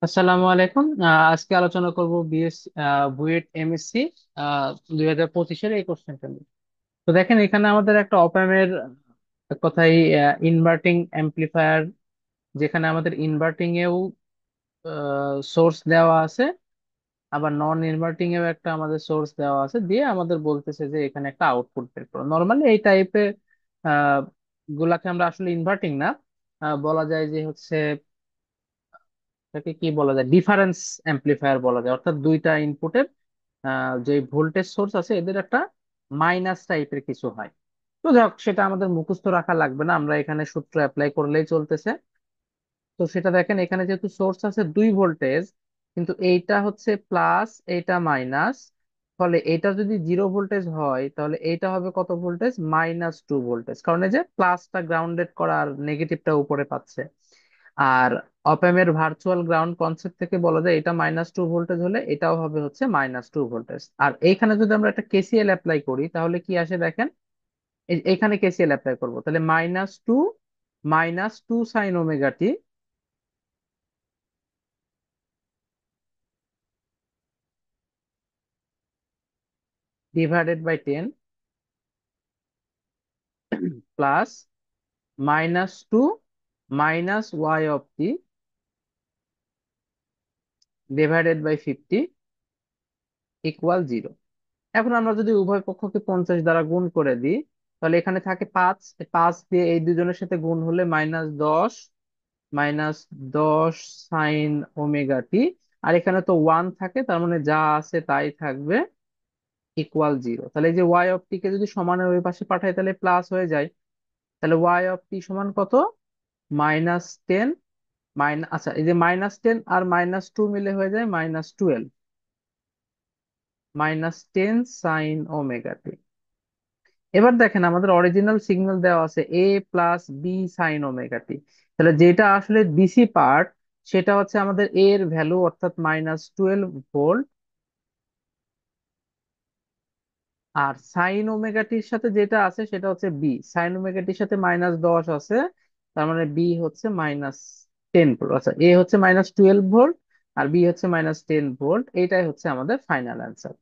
আসসালামু আলাইকুম। আজকে আলোচনা করব বিএস বুয়েট এমএসসি 2025-এর এই কোশ্চেনটা নিয়ে। তো দেখেন, এখানে আমাদের একটা অপারের কথাই, ইনভার্টিং অ্যাম্পলিফায়ার, যেখানে আমাদের ইনভার্টিং এও সোর্স দেওয়া আছে, আবার নন ইনভার্টিং এও একটা আমাদের সোর্স দেওয়া আছে, দিয়ে আমাদের বলতেছে যে এখানে একটা আউটপুট বের করো। নর্মালি এই টাইপের গুলাকে আমরা আসলে ইনভার্টিং না, বলা যায় যে হচ্ছে এটাকে কি বলা যায়, ডিফারেন্স অ্যাম্পলিফায়ার বলা যায়। অর্থাৎ দুইটা ইনপুটের যে ভোল্টেজ সোর্স আছে এদের একটা মাইনাস টাইপের কিছু হয়। তো যাক, সেটা আমাদের মুখস্থ রাখা লাগবে না, আমরা এখানে সূত্র অ্যাপ্লাই করলেই চলতেছে। তো সেটা দেখেন, এখানে যেহেতু সোর্স আছে 2 ভোল্টেজ, কিন্তু এইটা হচ্ছে প্লাস, এইটা মাইনাস, ফলে এটা যদি 0 ভোল্টেজ হয় তাহলে এইটা হবে কত ভোল্টেজ, -2 ভোল্টেজ, কারণ এই যে প্লাসটা গ্রাউন্ডেড করা আর নেগেটিভটা উপরে পাচ্ছে। আর অপএম এর ভার্চুয়াল গ্রাউন্ড কনসেপ্ট থেকে বলা যায় এটা -2 ভোল্টেজ হলে এটাও হবে হচ্ছে -2 ভোল্টেজ। আর এইখানে যদি আমরা একটা কেসিএল অ্যাপ্লাই করি তাহলে কি আসে দেখেন, এইখানে কেসিএল অ্যাপ্লাই করবো, তাহলে -2 sine omega t divided by 10 plus -2 -y divided by 50 = 0। এখন আমরা যদি উভয় পক্ষকে 50 দ্বারা গুণ করে দিই, তাহলে এখানে থাকে 5, 5 দিয়ে এই দুজনের সাথে গুণ হলে -10 সাইন ওমেগা টি। আর এখানে তো 1 থাকে, তার মানে যা আছে তাই থাকবে, = 0। তাহলে এই যে y কে যদি সমানের ওই পাশে পাঠাই তাহলে প্লাস হয়ে যায়। তাহলে y সমান কত, -10, আচ্ছা, এই যে -10 আর -2 মিলে হয়ে যায় -12, -10 সাইন ওমেগা টি। এবার দেখেন, আমাদের অরিজিনাল সিগন্যাল দেওয়া আছে a+b সাইন ওমেগা টি। তাহলে যেটা আসলে ডিসি পার্ট, সেটা হচ্ছে আমাদের a এর ভ্যালু, অর্থাৎ -12 ভোল্ট। আর সাইন ওমেগাটির সাথে যেটা আছে সেটা হচ্ছে বি, সাইন ওমেগাটির সাথে -10 আছে, তার মানে বি হচ্ছে -10 ভোল্ট। আচ্ছা, এ হচ্ছে -12 ভোল্ট আর বি হচ্ছে -10 ভোল্ট। এটাই হচ্ছে আমাদের ফাইনাল অ্যান্সার।